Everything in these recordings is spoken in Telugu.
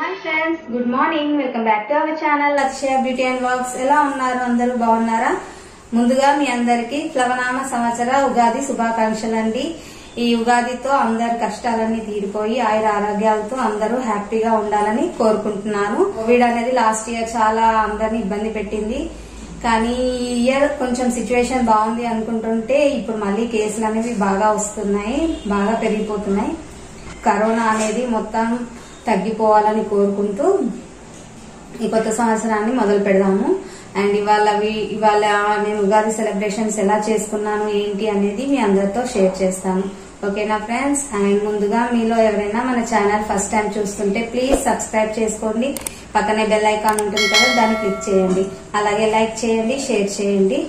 Hi friends, good morning. Welcome back to our channel లక్ష్య బ్యూటీ అండ్ వ్లాగ్స్. ఎలా ఉన్నారు? అందరూ బాగున్నారా? ముందుగా మీ అందరికి ప్లవనామ సంవత్సర ఉగాది శుభాకాంక్షలు అండి. ఈ ఉగాదితో అందరి కష్టాలన్నీ తీరిపోయి ఆయుర ఆరోగ్యాలతో అందరూ హ్యాపీగా ఉండాలని కోరుకుంటున్నాను. కోవిడ్ అనేది లాస్ట్ ఇయర్ చాలా అందరిని ఇబ్బంది పెట్టింది. కానీ ఈ ఇయర్ కొంచెం సిచ్యువేషన్ బాగుంది అనుకుంటుంటే ఇప్పుడు మళ్ళీ కేసులు అనేవి బాగా వస్తున్నాయి, బాగా పెరిగిపోతున్నాయి. కరోనా అనేది మొత్తం తగ్గిపోవాలని కోరుకుంటూ ఈ కొత్త సంవత్సరాన్ని మొదలు పెడదాము. అండ్ ఇవాళ నేను ఉగాది సెలబ్రేషన్స్ ఎలా చేసుకున్నాను ఏంటి అనేది మీ అందరితో షేర్ చేస్తాను. ఓకేనా ఫ్రెండ్స్? అండ్ ముందుగా మీలో ఎవరైనా మన ఛానల్ ఫస్ట్ టైం చూస్తుంటే ప్లీజ్ సబ్స్క్రైబ్ చేసుకోండి. పక్కనే బెల్ ఐకాన్ ఉంటుంది కదా, దాన్ని క్లిక్ చేయండి. అలాగే లైక్ చేయండి, షేర్ చేయండి.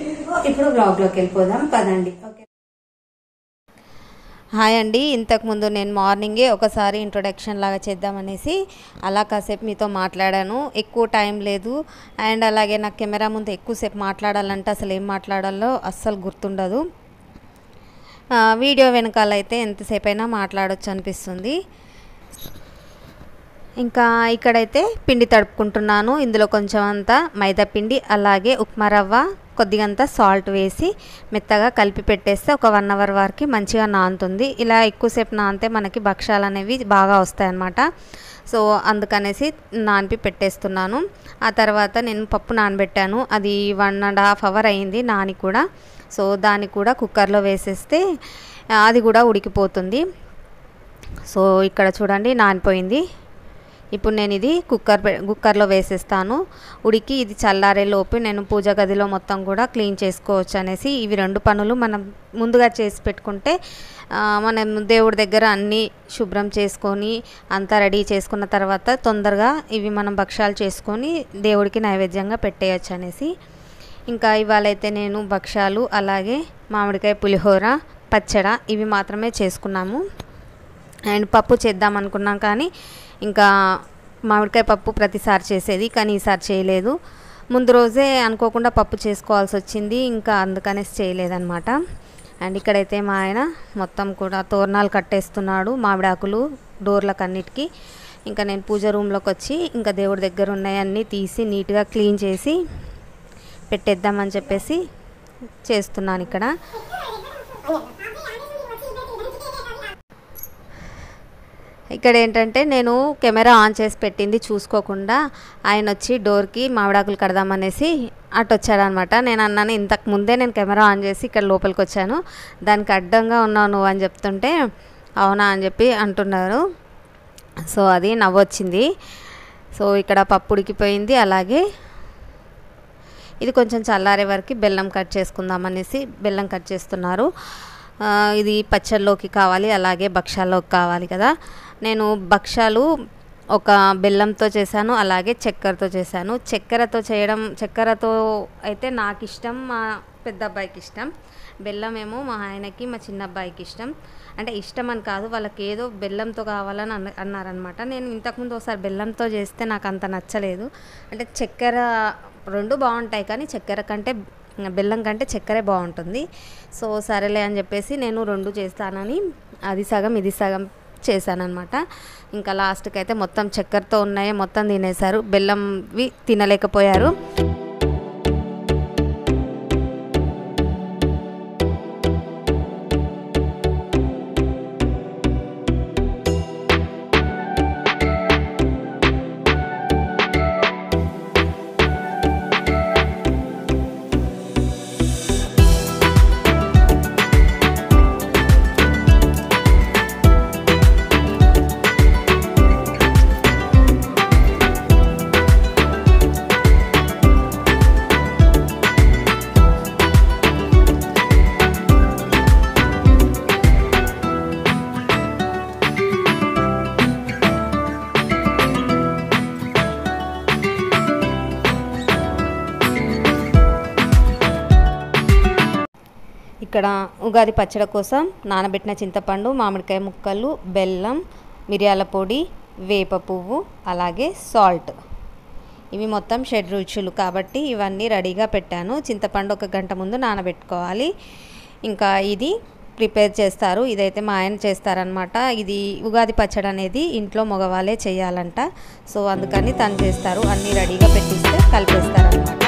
ఇప్పుడు బ్లాగ్ లోకి వెళ్ళిపోదాం పదండి. ఓకే, హాయ్ అండి. ఇంతకుముందు నేను మార్నింగే ఒకసారి ఇంట్రొడక్షన్ లాగా చేద్దామనేసి అలా కాసేపు మీతో మాట్లాడాను. ఎక్కువ టైం లేదు. అండ్ అలాగే నాకు కెమెరా ముందు ఎక్కువసేపు మాట్లాడాలంటే అసలు ఏం మాట్లాడాలో అస్సలు గుర్తుండదు. వీడియో వెనకాలైతే ఎంతసేపు అయినా మాట్లాడొచ్చు అనిపిస్తుంది. ఇంకా ఇక్కడైతే పిండి తడుపుకుంటున్నాను. ఇందులో కొంచెం అంతా మైదా పిండి, అలాగే ఉప్మా రవ్వ, కొద్దిగంత సాల్ట్ వేసి మెత్తగా కలిపి పెట్టేస్తే ఒక 1 అవర్ వరకు మంచిగా నానుతుంది. ఇలా ఎక్కువసేపు నానితే మనకి భక్షాలు అనేవి బాగా వస్తాయి అన్నమాట. సో అందుకనేసి నానిపి పెట్టేస్తున్నాను. ఆ తర్వాత నేను పప్పు నానబెట్టాను. అది 1.5 అవర్ అయింది నాని కూడా. సో దాన్ని కూడా కుక్కర్లో వేసేస్తే అది కూడా ఉడికిపోతుంది. సో ఇక్కడ చూడండి నానిపోయింది. ఇప్పుడు నేను ఇది కుక్కర్లో వేసేస్తాను. ఉడికి ఇది చల్లారే లోపు నేను పూజ గదిలో మొత్తం కూడా క్లీన్ చేసుకోవచ్చు అనేసి ఇవి 2 పనులు మనం ముందుగా చేసి పెట్టుకుంటే మనం దేవుడి దగ్గర అన్నీ శుభ్రం చేసుకొని అంతా రెడీ చేసుకున్న తర్వాత తొందరగా ఇవి మనం భక్షాలు చేసుకొని దేవుడికి నైవేద్యంగా పెట్టేయచ్చు అనేసి. ఇంకా ఇవాళైతే నేను భక్షాలు, అలాగే మామిడికాయ పులిహోర, పచ్చడి ఇవి మాత్రమే చేసుకున్నాము. అండ్ పప్పు చేద్దాం అనుకున్నాం, కానీ ఇంకా మామిడికాయ పప్పు ప్రతిసారి చేసేది, కానీ ఈసారి చేయలేదు. ముందు రోజే అనుకోకుండా పప్పు చేసుకోవాల్సి వచ్చింది, ఇంకా అందుకనేసి చేయలేదన్నమాట. అండ్ ఇక్కడైతే మా ఆయన మొత్తం కూడా తోరణాలు కట్టేస్తున్నాడు, మామిడాకులు డోర్లకు అన్నిటికీ. ఇంకా నేను పూజ రూమ్లోకి వచ్చి ఇంకా దేవుడి దగ్గర ఉన్నాయన్నీ తీసి నీట్గా క్లీన్ చేసి పెట్టేద్దామని చెప్పేసి చేస్తున్నాను. ఇక్కడ ఏంటంటే నేను కెమెరా ఆన్ చేసి పెట్టింది చూసుకోకుండా ఆయన వచ్చి డోర్కి మామిడాకులు కడదామనేసి అటు వచ్చాడనమాట. నేను అన్నాను, ఇంతకు ముందే నేను కెమెరా ఆన్ చేసి ఇక్కడ లోపలికి వచ్చాను, దానికి అడ్డంగా ఉన్నావు నువ్వు అని చెప్తుంటే అవునా అని చెప్పి అంటున్నారు. సో అది నవ్వొచ్చింది. సో ఇక్కడ పప్పు ఉడికిపోయింది. అలాగే ఇది కొంచెం చల్లారే వరకు బెల్లం కట్ చేసుకుందామనేసి బెల్లం కట్ చేస్తున్నారు. ఇది పచ్చళ్ళలోకి కావాలి, అలాగే భక్షాల్లోకి కావాలి కదా. నేను భక్షాలు ఒక బెల్లంతో చేశాను, అలాగే చక్కెరతో చేశాను. చక్కెరతో అయితే నాకు ఇష్టం, మా పెద్ద అబ్బాయికి ఇష్టం. బెల్లం ఏమో మా ఆయనకి, మా చిన్న అబ్బాయికి ఇష్టం. అంటే ఇష్టం అని కాదు, వాళ్ళకి ఏదో బెల్లంతో కావాలని అన్నారనమాట. నేను ఇంతకుముందు ఒకసారి బెల్లంతో చేస్తే నాకు అంత నచ్చలేదు. అంటే చక్కెర 2 బాగుంటాయి, కానీ బెల్లం కంటే చక్కెరే బాగుంటుంది. సో సరేలే అని చెప్పేసి నేను 2 చేస్తానని అది సగం ఇది సగం చేశానన్నమాట. ఇంకా లాస్ట్కి అయితే మొత్తం చక్కెరతో ఉన్నాయే మొత్తం తినేశారు, బెల్లంవి తినలేకపోయారు. ఇక్కడ ఉగాది పచ్చడి కోసం నానబెట్టిన చింతపండు, మామిడికాయ ముక్కలు, బెల్లం, మిరియాల పొడి, వేప పువ్వు, అలాగే సాల్ట్, ఇవి మొత్తం 6 రుచులు కాబట్టి ఇవన్నీ రెడీగా పెట్టాను. చింతపండు 1 గంట ముందు నానబెట్టుకోవాలి. ఇంకా ఇది ప్రిపేర్ చేస్తారు. ఇదైతే మా ఆయన చేస్తారనమాట. ఇది ఉగాది పచ్చడి అనేది ఇంట్లో మగవాళ్ళే చేయాలంట. సో అందుకని తను చేస్తారు. అన్నీ రెడీగా పెట్టిస్తే కలిపేస్తారనమాట.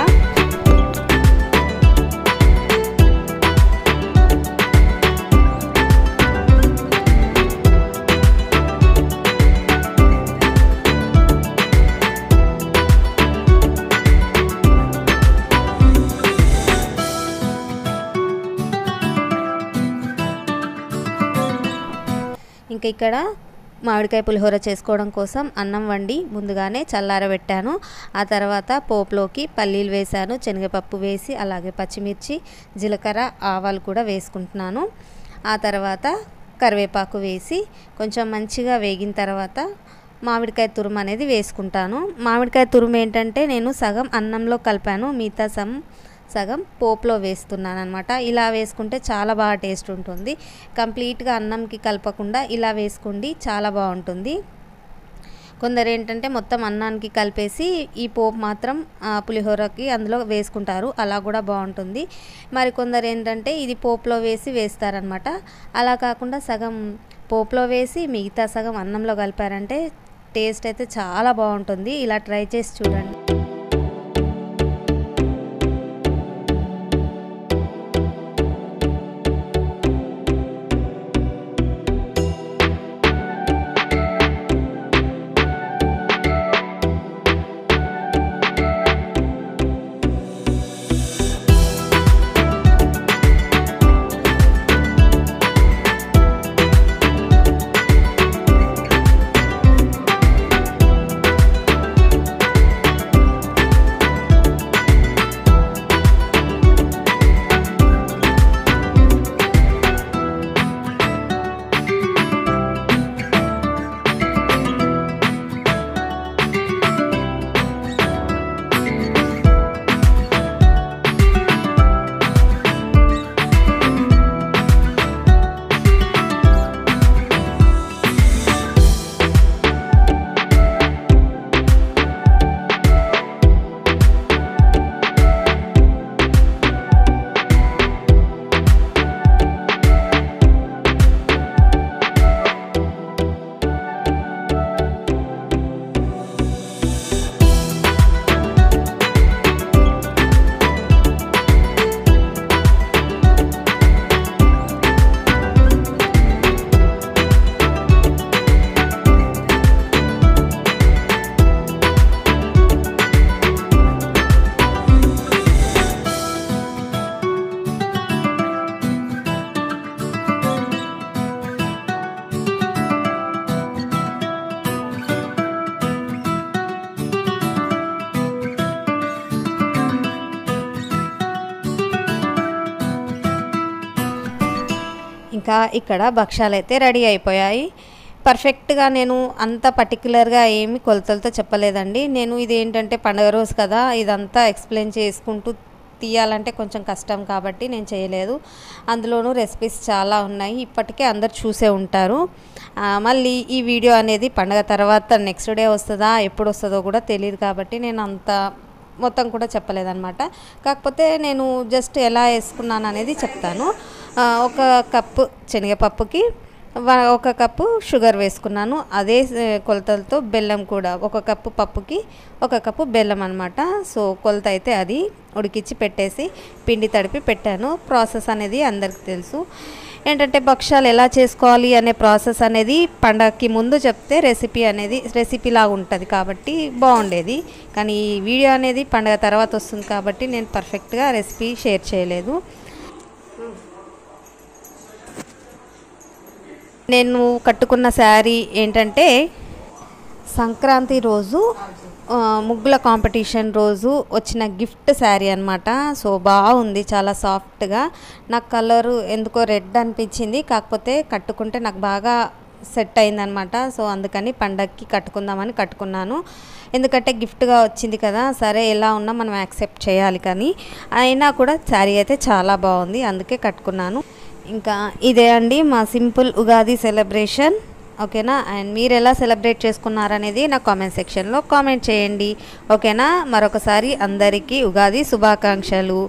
ఇంకా ఇక్కడ మామిడికాయ పులిహోర చేసుకోవడం కోసం అన్నం వండి ముందుగానే చల్లారబెట్టాను. ఆ తర్వాత పోపులోకి పల్లీలు వేశాను, శనగపప్పు వేసి అలాగే పచ్చిమిర్చి, జీలకర్ర, ఆవాలు కూడా వేసుకుంటున్నాను. ఆ తర్వాత కరివేపాకు వేసి కొంచెం మంచిగా వేగిన తర్వాత మామిడికాయ తురుము అనేది వేసుకుంటాను. మామిడికాయ తురుము ఏంటంటే నేను సగం అన్నంలో కలిపాను, మిగతా సగం పోపులో వేస్తున్నాను అనమాట. ఇలా వేసుకుంటే చాలా బాగా టేస్ట్ ఉంటుంది. కంప్లీట్గా అన్నంకి కలపకుండా ఇలా వేసుకోండి, చాలా బాగుంటుంది. కొందరు ఏంటంటే మొత్తం అన్నానికి కలిపేసి ఈ పోపు మాత్రం పులిహోరకి అందులో వేసుకుంటారు, అలా కూడా బాగుంటుంది. మరి కొందరు ఏంటంటే ఇది పోపులో వేస్తారనమాట. అలా కాకుండా సగం పోపులో వేసి మిగతా సగం అన్నంలో కలిపారంటే టేస్ట్ అయితే చాలా బాగుంటుంది. ఇలా ట్రై చేసి చూడండి. ఇంకా ఇక్కడ భక్షాలు అయితే రెడీ అయిపోయాయి. పర్ఫెక్ట్గా నేను అంత పర్టికులర్గా ఏమి కొలతలతో చెప్పలేదండి. నేను ఇది ఏంటంటే పండుగ రోజు కదా, ఇదంతా ఎక్స్ప్లెయిన్ చేసుకుంటూ తీయాలంటే కొంచెం కష్టం కాబట్టి నేను చేయలేదు. అందులోనూ రెసిపీస్ చాలా ఉన్నాయి, ఇప్పటికే అందరు చూసే ఉంటారు. మళ్ళీ ఈ వీడియో అనేది పండుగ తర్వాత నెక్స్ట్ డే వస్తుందా ఎప్పుడు వస్తుందో కూడా తెలియదు కాబట్టి నేను అంత మొత్తం కూడా చెప్పలేదన్నమాట. కాకపోతే నేను జస్ట్ ఎలా వేసుకున్నాను అనేది చెప్తాను. ఒక కప్పు శనగపప్పుకి 1 కప్పు షుగర్ వేసుకున్నాను. అదే కొలతలతో బెల్లం కూడా 1 కప్పు పప్పుకి 1 కప్పు బెల్లం అనమాట. సో కొలత అయితే అది ఉడికించి పెట్టేసి పిండి తడిపి పెట్టాను. ప్రాసెస్ అనేది అందరికీ తెలుసు. ఏంటంటే భక్షాలు ఎలా చేసుకోవాలి అనే ప్రాసెస్ అనేది పండగకి ముందు చెప్తే రెసిపీలాగా ఉంటుంది కాబట్టి బాగుండేది. కానీ ఈ వీడియో అనేది పండగ తర్వాత వస్తుంది కాబట్టి నేను పర్ఫెక్ట్గా రెసిపీ షేర్ చేయలేదు. నేను కట్టుకున్న శారీ ఏంటంటే సంక్రాంతి రోజు ముగ్గుల కాంపిటీషన్ రోజు వచ్చిన గిఫ్ట్ శారీ అనమాట. సో బాగుంది, చాలా సాఫ్ట్గా. నాకు కలరు ఎందుకో రెడ్ అనిపించింది, కాకపోతే కట్టుకుంటే నాకు బాగా సెట్ అయిందనమాట. సో అందుకని పండగకి కట్టుకుందామని కట్టుకున్నాను. ఎందుకంటే గిఫ్ట్గా వచ్చింది కదా, సరే ఎలా ఉన్నా మనం యాక్సెప్ట్ చేయాలి. కానీ అయినా కూడా శారీ అయితే చాలా బాగుంది, అందుకే కట్టుకున్నాను. ఇంకా ఇదే అండి మా సింపుల్ ఉగాది సెలబ్రేషన్. ఓకేనా? అండ్ మీరు ఎలా సెలబ్రేట్ చేసుకున్నారనేది నా కామెంట్ సెక్షన్లో కామెంట్ చేయండి. ఓకేనా? మరొకసారి అందరికీ ఉగాది శుభాకాంక్షలు.